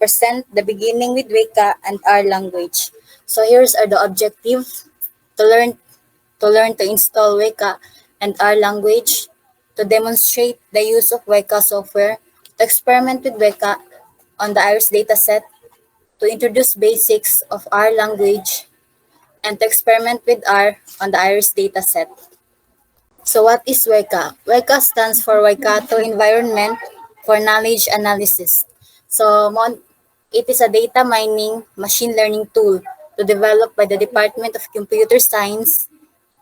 present the beginning with Weka and R language. So here's are the objectives: to learn to install Weka and R language, to demonstrate the use of Weka software, to experiment with Weka on the Iris dataset, to introduce basics of R language, and to experiment with R on the Iris dataset. So what is Weka? Weka stands for Waikato Environment for Knowledge Analysis. So it is a data mining machine learning tool to develop by the Department of Computer Science,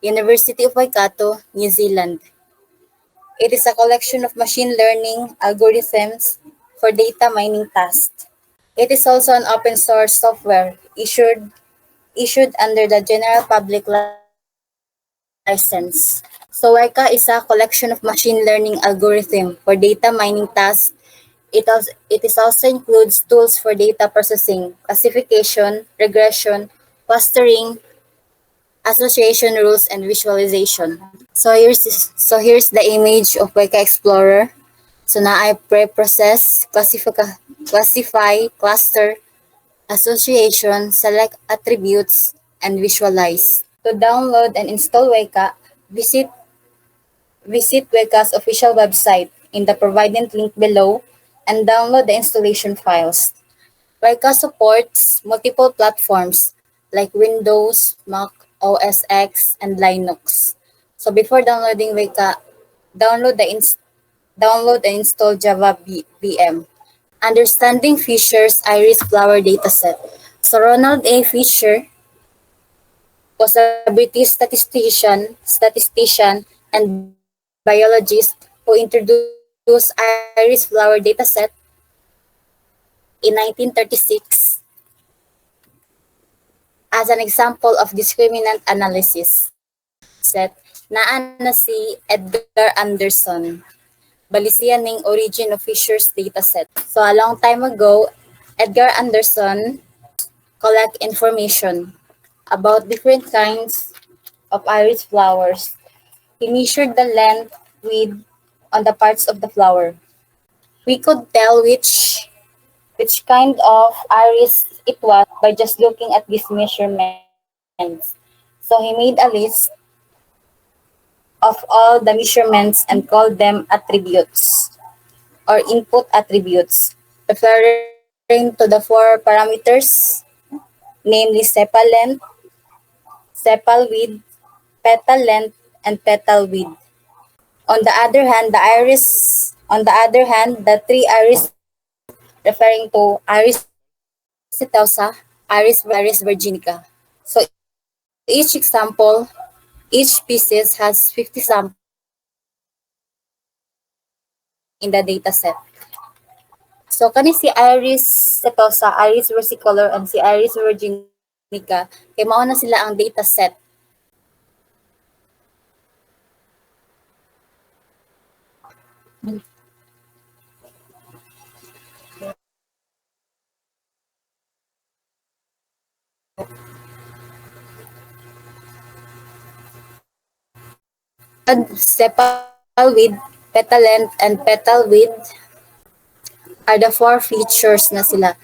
University of Waikato, New Zealand. It is a collection of machine learning algorithms for data mining tasks. It is also an open source software issued under the General Public License. So Weka is a collection of machine learning algorithm for data mining tasks. It also includes tools for data processing, classification, regression, clustering, association rules, and visualization. So here's the image of Weka Explorer. So na I preprocess, classify, cluster, association, select attributes, and visualize. To download and install Weka, visit Weka's official website in the provided link below and download the installation files. Weka supports multiple platforms like Windows, Mac OS X, and Linux. So before downloading Weka, download and install Java VM. Understanding Fisher's Iris Flower dataset. So Ronald A. Fisher was a British statistician and biologist who introduced Iris Flower dataset in 1936 as an example of discriminant analysis. Naa na si Edgar Anderson. Balisiya ning origin of Fisher's dataset. So a long time ago, Edgar Anderson collect information about different kinds of iris flowers. He measured the length, width on the parts of the flower. We could tell which kind of iris it was by just looking at these measurements. So he made a list of all the measurements and called them attributes or input attributes, referring to the four parameters, namely sepal length, sepal width, petal length, and petal width. On the other hand, the three iris referring to iris setosa, iris virginica. So each species has 50 samples in the dataset. So kani si iris setosa, iris versicolor, and si iris virginica, kay mao na sila ang dataset. Sepal width, petal length, and petal width are the four features na sila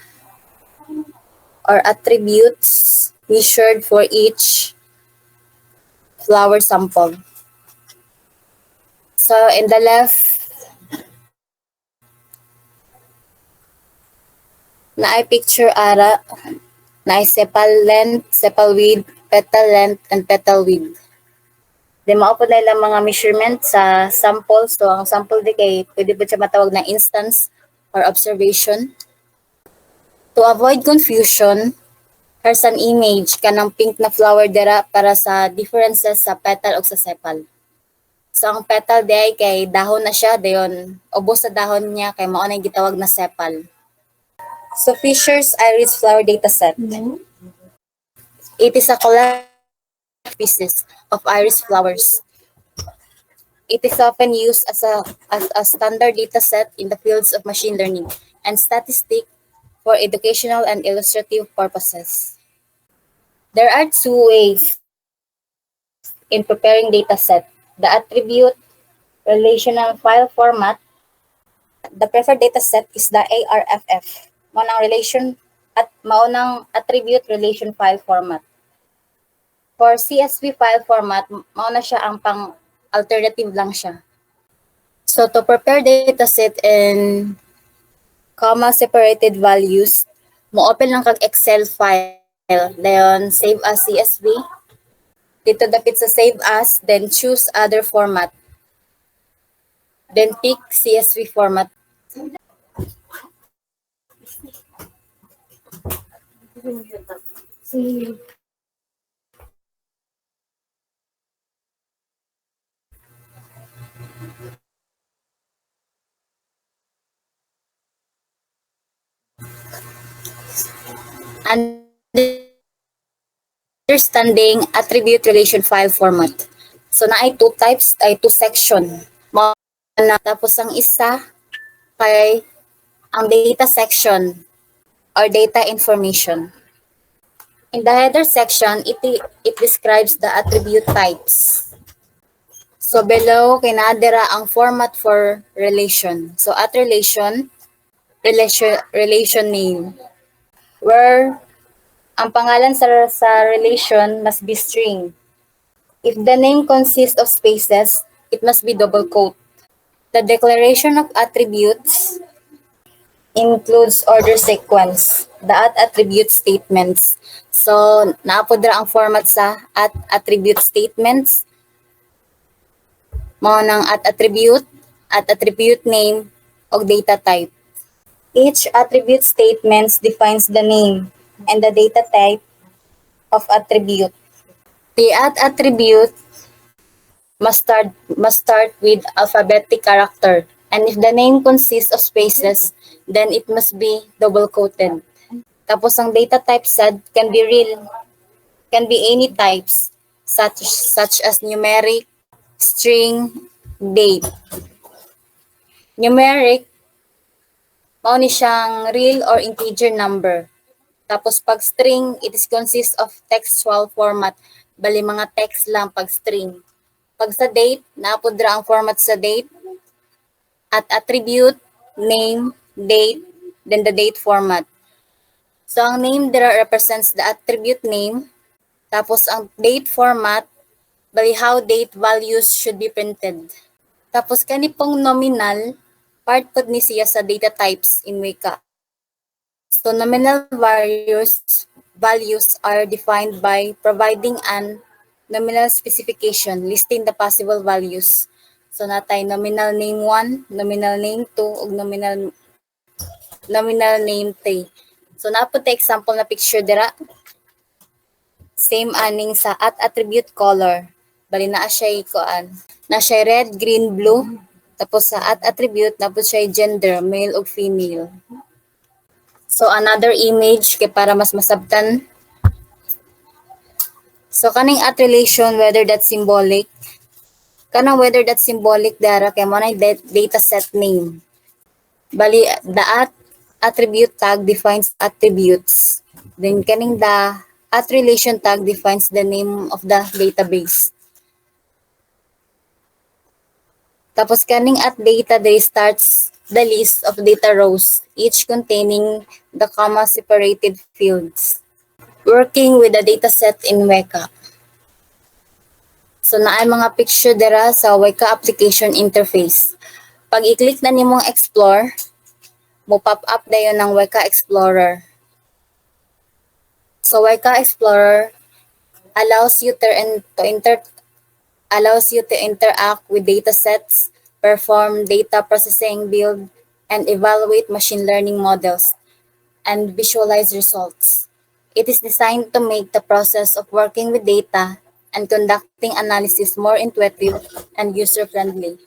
or attributes measured for each flower sample. So in the left, na picture ara na sepal length, sepal width, petal length, and petal width. Di mao po na ilang mga measurement sa sample. So ang sample di kay pwede po siya matawag na instance or observation. To avoid confusion, here's an image kanang pink na flower dira para sa differences sa petal o sa sepal. So ang petal di kay dahon na siya, dayon ubos sa dahon niya kay mao na gitawag na sepal. So Fisher's iris flower dataset. It is a collection of pieces of iris flowers. It is often used as a standard dataset in the fields of machine learning and statistics for educational and illustrative purposes. There are two ways in preparing dataset: the attribute relational file format. The preferred dataset is the ARFF. maunang relation at maunang attribute relation file format. For CSV file format, mauna siya ang pang alternative lang siya. So to prepare dataset and comma separated values, mo open lang kag Excel file, then save as CSV. Dito dapit sa save as, then choose other format. Then pick CSV format. Understanding attribute relation file format. So na ay two types, ay two section. Tapos ang isa kay ang data section or data information. In the header section, it describes the attribute types. So below, kinadira ang format for relation. So at relation name, where ang pangalan sa relation must be string. If the name consists of spaces, it must be double quote. The declaration of attributes includes order sequence, the attribute statements. So, naapodra ang format sa attribute statements. Mao nang attribute name, o data type. Each attribute statements defines the name and the data type of attribute. The attribute must start with alphabetic character, and if the name consists of spaces, then it must be double quoted. Tapos ang data type said can be real, can be any types such as numeric, string, date. Numeric, mao ni siyang real or integer number. Tapos pag string, it is consists of textual format, bali mga text lang pag string. Pag sa date, naapodra ang format sa date at attribute, name, date, then the date format. So ang name there represents the attribute name. Tapos ang date format, bali how date values should be printed. Tapos kani pong nominal, part pod ni siya sa data types in Weka. So nominal values are defined by providing an nominal specification listing the possible values. So natay nominal name 1, nominal name 2, ug nominal name 3. So napod ta example na picture dira. Same aning sa attribute color. Bali naa siya kuan. Na siya red, green, blue. Tapos sa attribute napod siya gender, male ug female. So another image kay para mas masabtan. So kaning at relation, whether that's symbolic, kanang whether that's symbolic dara kay mo na data set name. Bali the attribute tag defines attributes. Then kaning the at relation tag defines the name of the database. Tapos kaning at data there starts the list of data rows, each containing the comma separated fields. Working with the dataset in Weka. So naay mga picture dira sa Weka application interface. Pag i-click na nimong explore, mo pop up dayon ng Weka Explorer. So Weka Explorer allows you to interact with datasets, perform data processing, build and evaluate machine learning models, and visualize results. It is designed to make the process of working with data and conducting analysis more intuitive and user-friendly.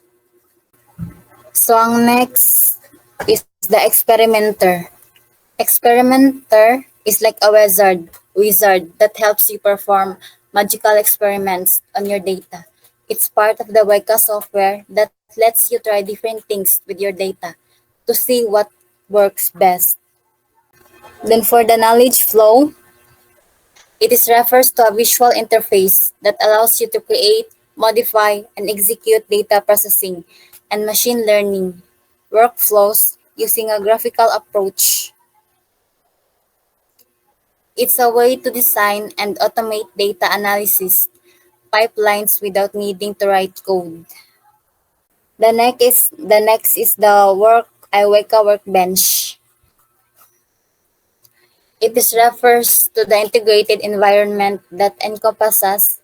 So ang next is the experimenter. Experimenter is like a wizard that helps you perform magical experiments on your data. It's part of the Weka software that lets you try different things with your data to see what works best. Then for the knowledge flow, it refers to a visual interface that allows you to create, modify, and execute data processing and machine learning workflows using a graphical approach. It's a way to design and automate data analysis pipelines without needing to write code. The next is the Weka workbench. It is refers to the integrated environment that encompasses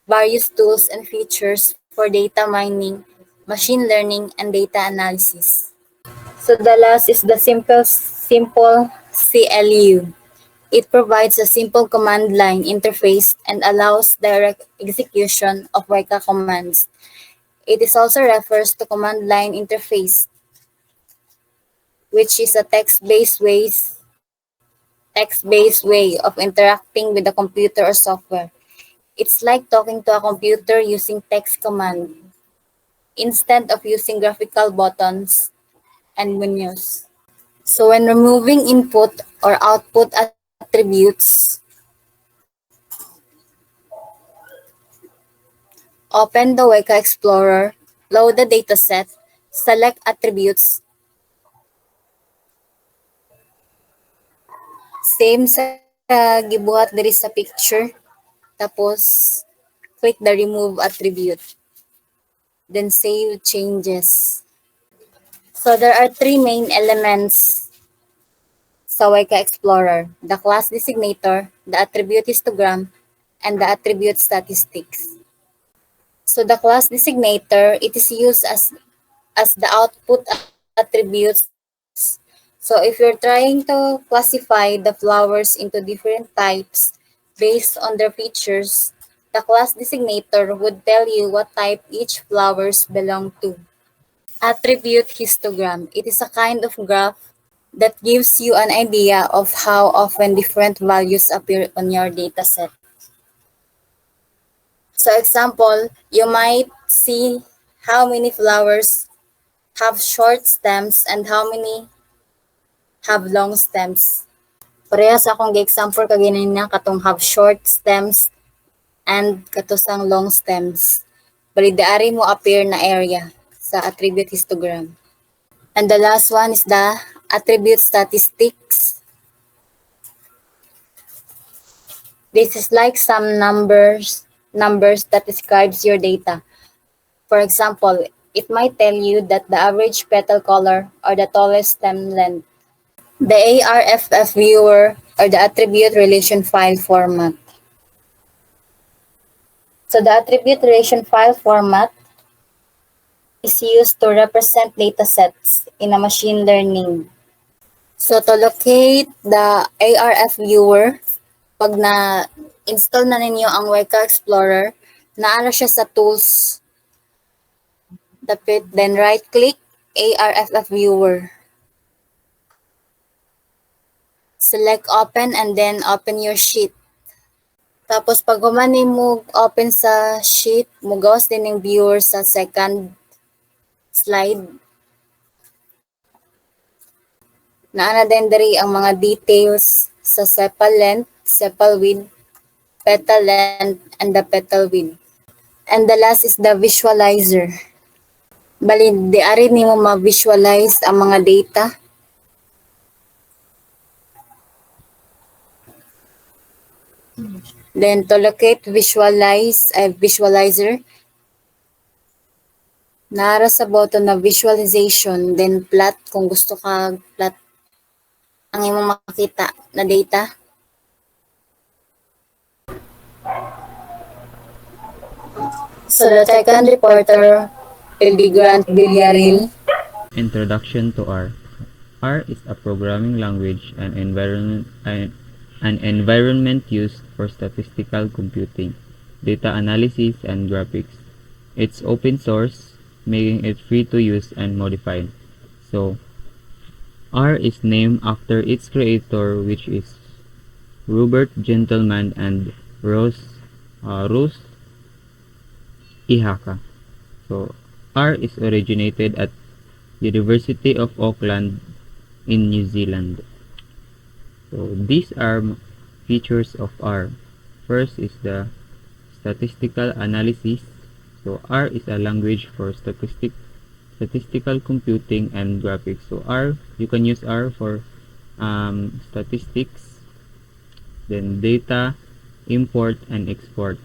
various tools and features for data mining, machine learning, and data analysis. So the last is the simple CLU. It provides a simple command line interface and allows direct execution of Weka commands. It is also refers to command line interface, which is a text-based way of interacting with a computer or software. It's like talking to a computer using text command instead of using graphical buttons and menus. So when removing input or output attributes, open the Weka Explorer, load the dataset, select attributes, same sa gibuhat diri sa picture, tapos click the remove attribute, then save changes. So there are three main elements sa Weka Explorer: the class designator, the attribute histogram, and the attribute statistics. So the class designator, it is used as the output attributes. So if you're trying to classify the flowers into different types based on their features, the class designator would tell you what type each flowers belong to. Attribute histogram. It is a kind of graph that gives you an idea of how often different values appear on your dataset. So example, you might see how many flowers have short stems and how many have long stems. Parehas akong gi-example kaginina katong have short stems and katosang long stems. Bali daari mo appear na area sa attribute histogram. And the last one is the attribute statistics. This is like some numbers that describes your data. For example, it might tell you that the average petal color or the tallest stem length. The ARFF viewer or the attribute relation file format. So the attribute relation file format is used to represent datasets in a machine learning. So to locate the ARF viewer, pag na-install na ninyo ang Weka Explorer, naara siya sa tools. Then right-click ARFF viewer. Select open and then open your sheet. Tapos pag humani mo open sa sheet, mugawas din yung viewer sa second slide. Naana din diri ang mga details sa sepal length, sepal width, petal length, and the petal width. And the last is the visualizer. Bali, di ari nimo ma-visualize ang mga data. Then to locate visualizer, nara sa button na visualization, then plot kung gusto ka plot ang imong makita na data. So the second reporter will be Grant Villarreal. Introduction to R. R is a programming language and environment used for statistical computing, data analysis, and graphics. It's open source, making it free to use and modify. So, R is named after its creator, which is Robert Gentleman and Rose Ihaka. So, R is originated at University of Auckland in New Zealand. So, these are features of R. First is the statistical analysis. So, R is a language for statistical computing and graphics. So, R, you can use R for statistics, then data import and export.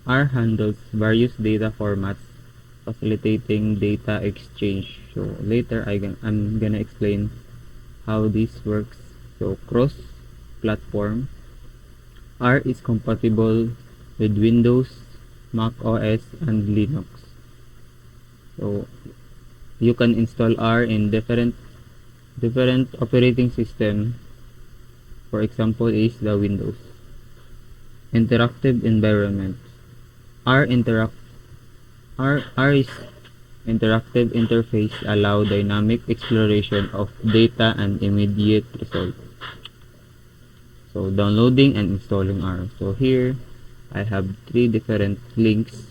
R handles various data formats, facilitating data exchange. So later I'm gonna explain how this works. So cross-platform. R is compatible with Windows, Mac OS, and Linux. So you can install R in different operating system. For example, is the Windows. Interactive environment. R interact R is interactive interface allow dynamic exploration of data and immediate results. So downloading and installing R. So here I have 3 different links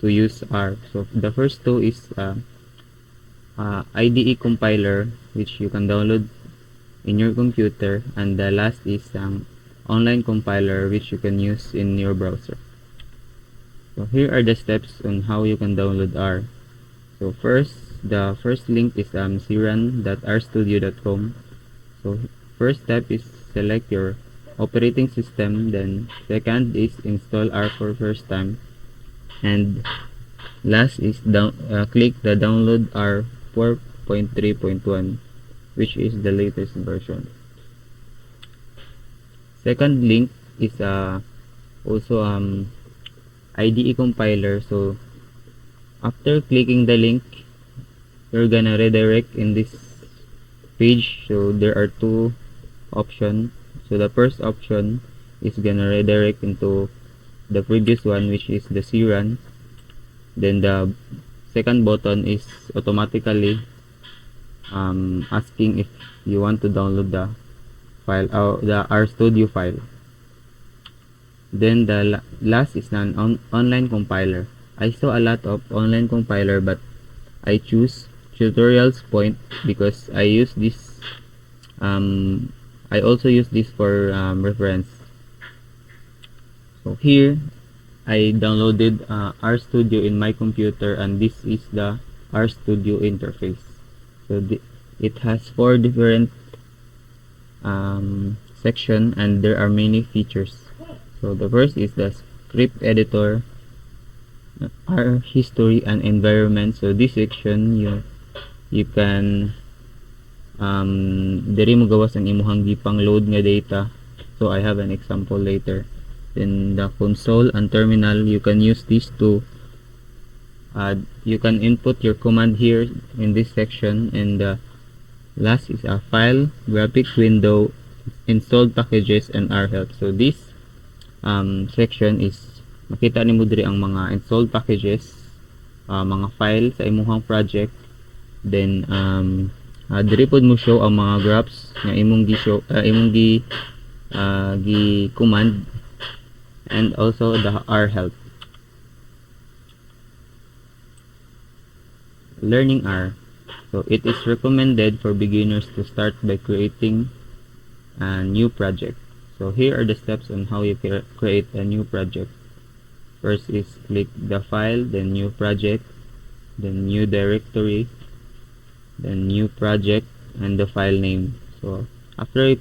to use R. So the first two is IDE compiler, which you can download in your computer, and the last is online compiler, which you can use in your browser. So here are the steps on how you can download R. So the first link is crun.rstudio.com. So first step is select your operating system, then second is install R for first time, and last is click the download R 4.3.1, which is the latest version. Second link is also IDE compiler. So after clicking the link, you're gonna redirect in this page. So there are 2 options. So the first option is gonna redirect into the previous one, which is the crun. Then the second button is automatically asking if you want to download the file or the RStudio file. Then the last is an online compiler. I saw a lot of online compiler, but I choose tutorials point because I use this I also use this for reference. So here I downloaded RStudio in my computer, and this is the RStudio interface. So it has 4 different section, and there are many features. So the first is the script editor, R history and environment. So this section you can diri mo gawas ang imuhang gipang load nga data. So I have an example later. Then the console and terminal, you can use these to you can input your command here in this section. And the last is a file, graphics window, installed packages, and R help. So this section is makita nimo diri ang mga installed packages, mga file sa imuhang project. Then diri pod mo show ang mga graphs nga imong gi command, and also the R help. Learning R. So it is recommended for beginners to start by creating a new project. So here are the steps on how you create a new project. First is click the file, then new project, then new directory, then new project, and the file name. So after you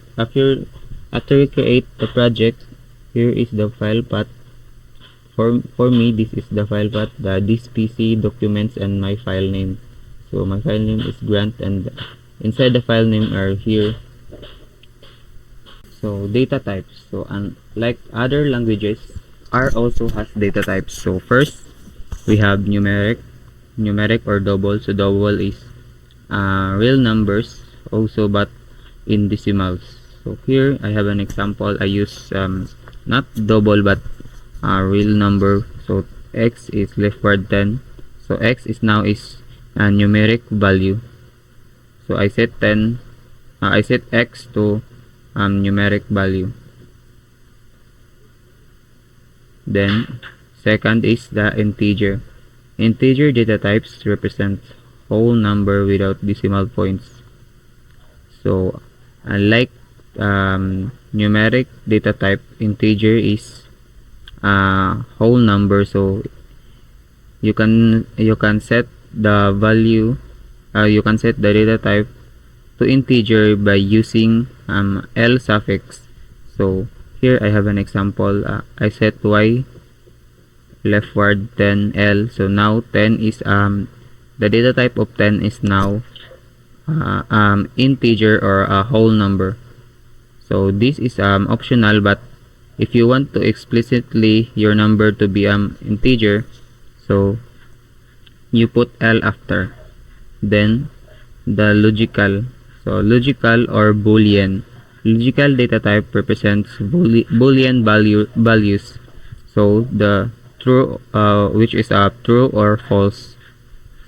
create the project, here is the file path. For me, this is the file path, this PC, documents, and my file name. So my file name is Grant, and inside the file name are here. So data types. So unlike other languages, R also has data types. So first we have numeric or double. So double is real numbers also, but in decimals. So here I have an example. I use not double but real number. So x is left word 10. So x is now is a numeric value. So I set 10. I set x to numeric value. Then second is the integer. Integer data types represent whole number without decimal points. So unlike numeric data type, integer is whole number. So you can set the value, you can set the data type to integer by using L suffix. So here I have an example. I set y leftward 10L. So now 10 is the data type of 10 is now integer or a whole number. So this is optional, but if you want to explicitly your number to be integer, so you put L after. Then the logical. So logical or boolean. Logical data type represents boolean values. So the true, which is true or false.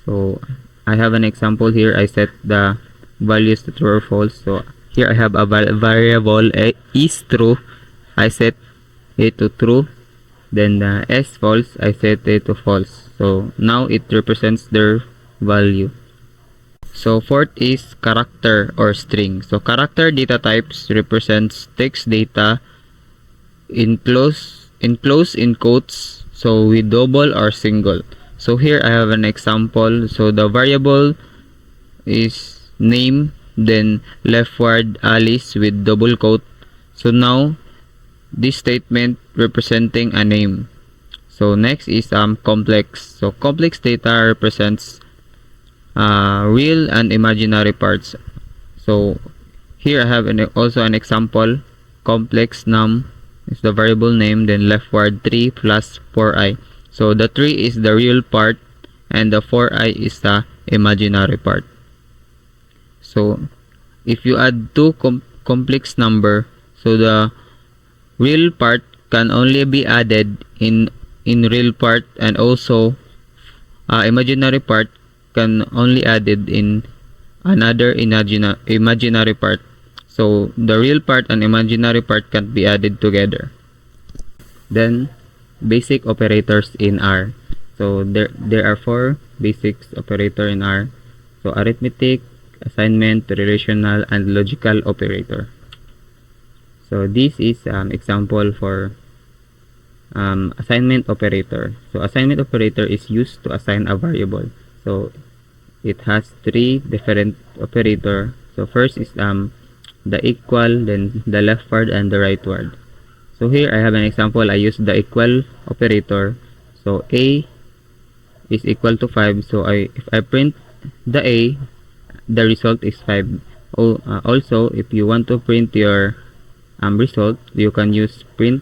So I have an example here. I set the values to true or false. So here I have a variable is true. I set it to true. Then the s false, I set it to false. So now it represents their value. So fourth is character or string. So character data types represents text data enclosed in quotes, so with double or single. So here I have an example. So the variable is name, then leftward Alice with double quote. So now this statement representing a name. So next is complex. So complex data represents real and imaginary parts. So here I have also an example. Complex num is the variable name, then leftward 3 plus 4i. So the 3 is the real part and the 4i is the imaginary part. So if you add two complex number, so the real part can only be added in real part, and also imaginary part can only added in another imaginary part. So the real part and imaginary part can't be added together. Then basic operators in R. So there are 4 basic operator in R. So arithmetic, assignment, relational, and logical operator. So this is example for assignment operator. So assignment operator is used to assign a variable. So it has 3 different operator. So first is the equal, then the leftward, and the rightward. So here I have an example. I use the equal operator. So a is equal to 5. So if I print the a, the result is 5. Also, if you want to print your result, you can use print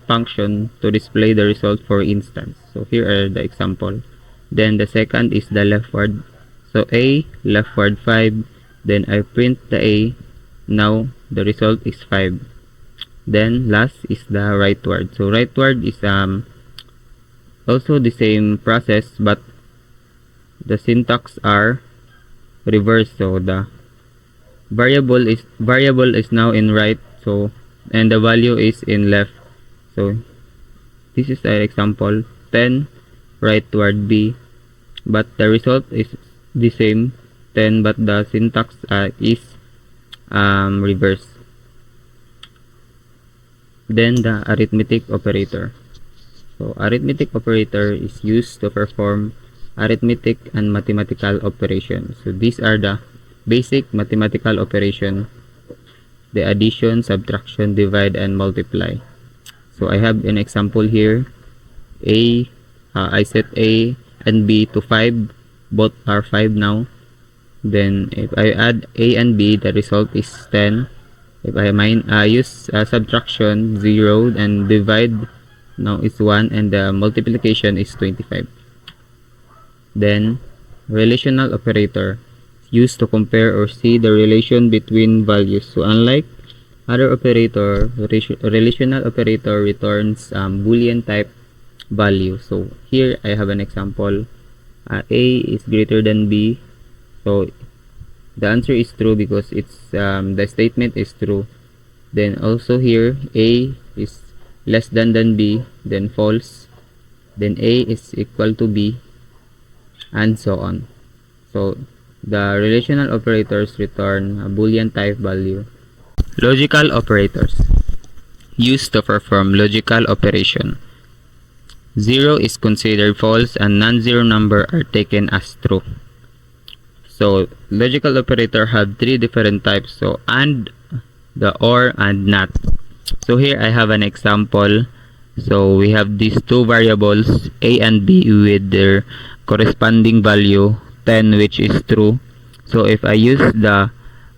function to display the result, for instance. So here are the example. Then the second is the leftward. So a leftward 5, then I print the a. Now the result is 5. Then last is the rightward. So rightward is also the same process, but the syntax are reversed. So the variable is now in right, so and the value is in left. So this is an example. 10 rightward b, but the result is the same 10, but the syntax is reversed. Then the arithmetic operator. So arithmetic operator is used to perform arithmetic and mathematical operations. So these are the basic mathematical operation: the addition, subtraction, divide, and multiply. So I have an example here. I set a and b to 5. Both are 5 now. Then if I add a and b, the result is 10. If I use subtraction, 0, and divide, now it's 1, and the multiplication is 25. Then relational operator, used to compare or see the relation between values. So unlike other operator, relational operator returns boolean type value. So here I have an example. A is greater than b. So the answer is true because it's the statement is true. Then also here a is less than b, then false. Then a is equal to b, and so on. So the relational operators return a boolean type value. Logical operators, used to perform logical operation. 0 is considered false and non-zero number are taken as true. So logical operator have three different types. So and, the or, and not. So here I have an example. So we have these two variables a and b with their corresponding value 10, which is true. So if I use the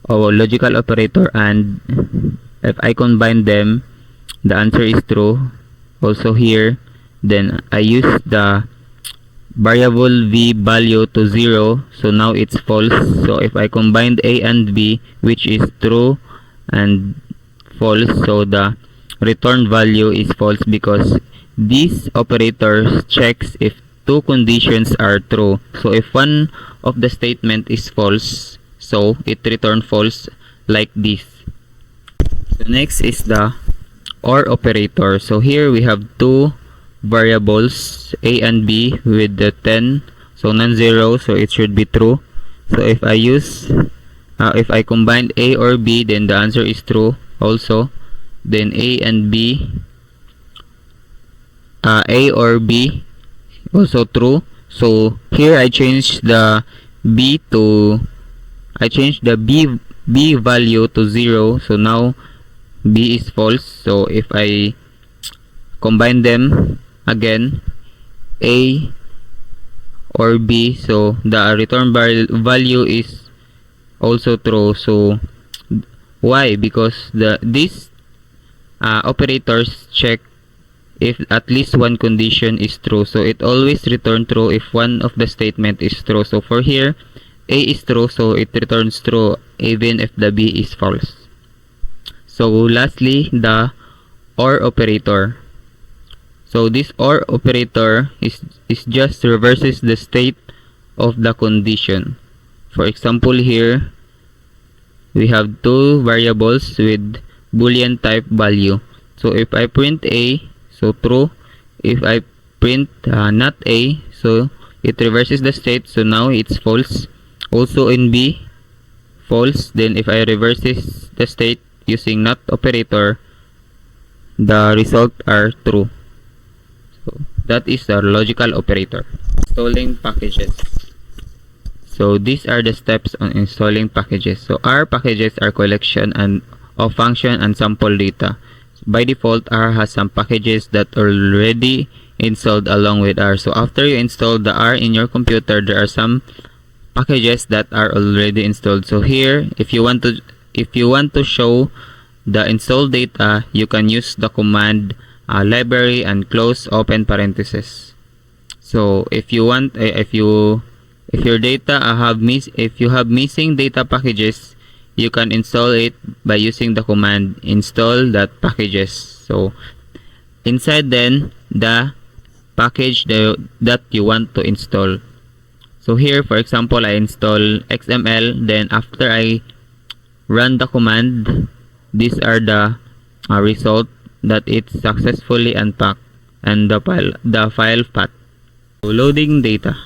logical operator and if I combine them, the answer is true. Also here, then I use the variable v value to 0, so now it's false. So if I combined a and b, which is true and false, so the return value is false because this operator checks if two conditions are true. So if one of the statement is false, so it return false like this. So next is the or operator. So here we have two variables a and b with the 10, so non-zero, so it should be true. So if I combine a or b, then the answer is true also. Then a and b, a or b also true. So here I change the b value to 0, so now b is false. So if I combine them again, a or b, so the return value is also true. So why? Because these operators check if at least one condition is true, so it always return true if one of the statement is true. So for here, a is true, so it returns true even if the b is false. So lastly, the or operator. So this or operator is just reverses the state of the condition. For example, here we have two variables with Boolean type value. So if I print a, so true. If I print not a, so it reverses the state, so now it's false. Also in b, false. Then if I reverses the state using not operator, the result are true. So that is our logical operator. Installing packages. So these are the steps on installing packages. So R packages are collection of function and sample data. By default, R has some packages that are already installed along with R. So after you install the R in your computer, there are some packages that are already installed. So here, if you want to show the installed data, you can use the command library and close open parentheses. So if you want, if you have missing data packages, you can install it by using the command install that packages. So inside then the package that you want to install. So here, for example, I install XML. Then after I run the command, these are the result that it successfully unpacked and the file path. So loading data.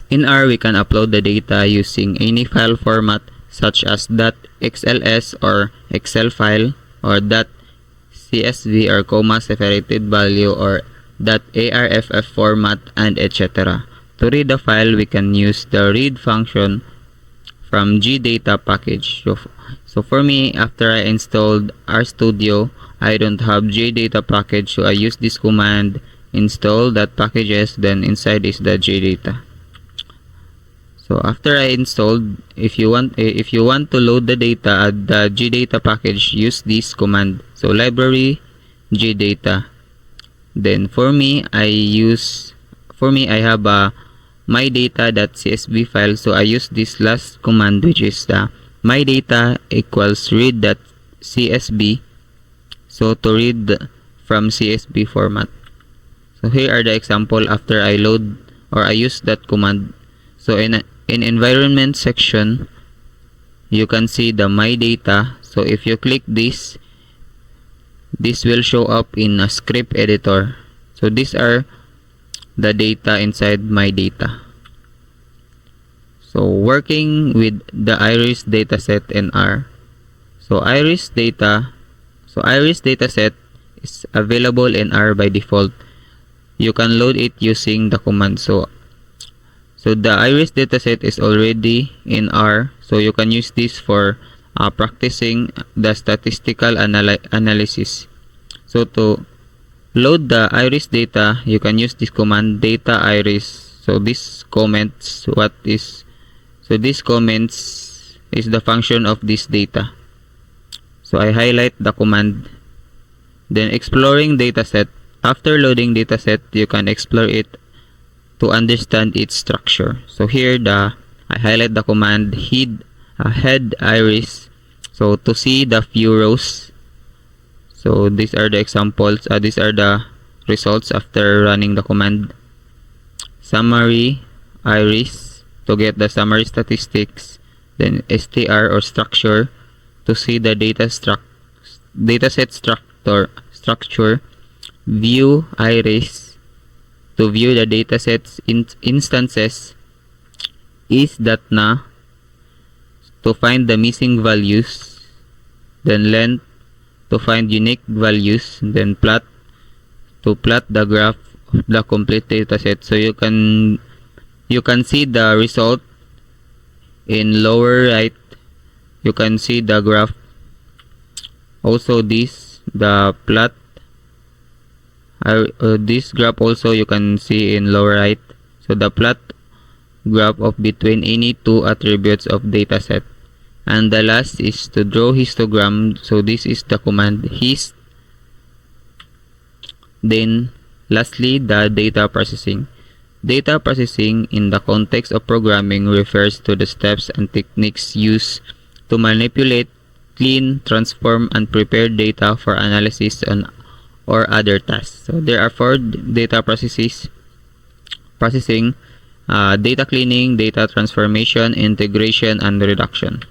In R, we can upload the data using any file format such as .xls or Excel file, or .csv or comma separated value, or .arff format, and etc. To read the file, we can use the read function from gdata package. So for me, after I installed RStudio, I don't have gdata package, so I use this command install that packages, then inside is the gdata. So after I installed, if you want to load the data at the gdata package, use this command. So library gdata. Then for me, I have a mydata.csv file, so I use this last command, which is the mydata equals read.csv. So to read from CSV format. So here are the example after I load or I use that command. So in environment section, you can see the my data. So if you click this will show up in a script editor. So these are the data inside my data. So working with the iris dataset in R. So iris dataset is available in R by default. You can load it using the command. So So the iris dataset is already in R, so you can use this for practicing the statistical analysis. So to load the iris data, you can use this command data iris. So this comments is the function of this data. So I highlight the command. Then exploring dataset. After loading dataset, you can explore it to understand its structure. So here I highlight the command head iris. So to see the few rows. So these are the examples. These are the results after running the command. Summary iris to get the summary statistics. Then str or structure to see the dataset structure. View iris to view the datasets instances. Is.na to find the missing values. Then length to find unique values. Then plot to plot the graph of the complete dataset. So you can see the result in lower right. You can see the graph. Also the plot. This graph also you can see in lower right. So the plot graph of between any two attributes of dataset. And the last is to draw histogram. So this is the command hist. Then lastly, the data processing. Data processing in the context of programming refers to the steps and techniques used to manipulate, clean, transform, and prepare data for analysis or other tasks. So there are 4 data processing: data cleaning, data transformation, integration, and reduction.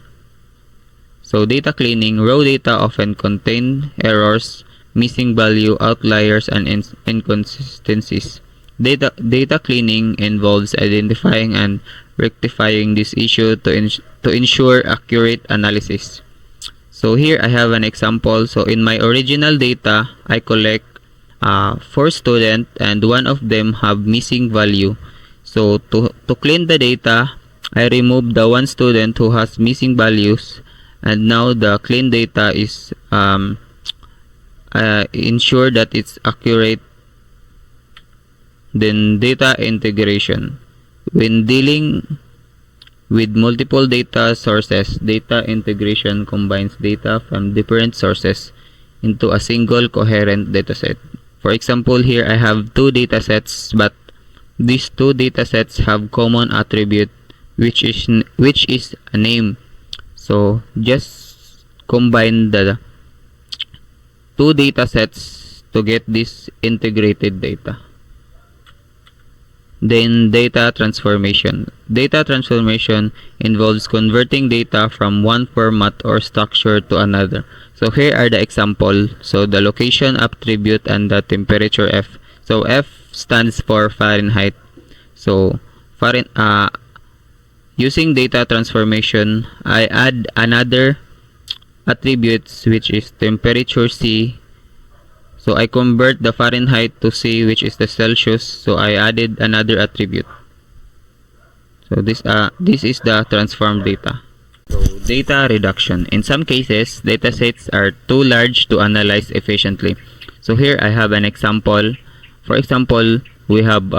So data cleaning, raw data often contain errors, missing value, outliers, and inconsistencies. Data cleaning involves identifying and rectifying this issue to ensure accurate analysis. So here I have an example. So in my original data, I collect 4 students and one of them have missing value. So to clean the data, I remove the one student who has missing values, and now the clean data is ensure that it's accurate. Then data integration. When dealing with multiple data sources, data integration combines data from different sources into a single coherent dataset. For example, here I have 2 datasets, but these 2 datasets have common attribute, which is a name. So just combine the 2 datasets to get this integrated data. Then data transformation. Data transformation involves converting data from one format or structure to another. So here are the example. So the location attribute and the temperature F. So F stands for Fahrenheit. So using data transformation, I add another attributes, which is temperature C. So I convert the Fahrenheit to C, which is the Celsius. So I added another attribute. So this is the transformed data. So data reduction. In some cases, datasets are too large to analyze efficiently. So here I have an example. For example, we have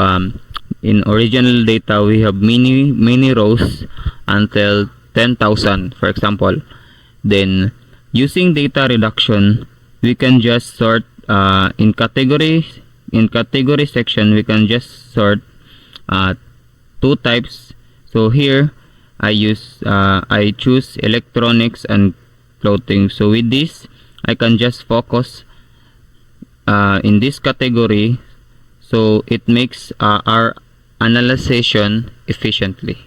in original data we have many rows until 10,000, for example. Then using data reduction, we can just sort in category section. We can just sort 2 types. So here I choose electronics and clothing. So with this, I can just focus in this category, so it makes our analyzation efficiently.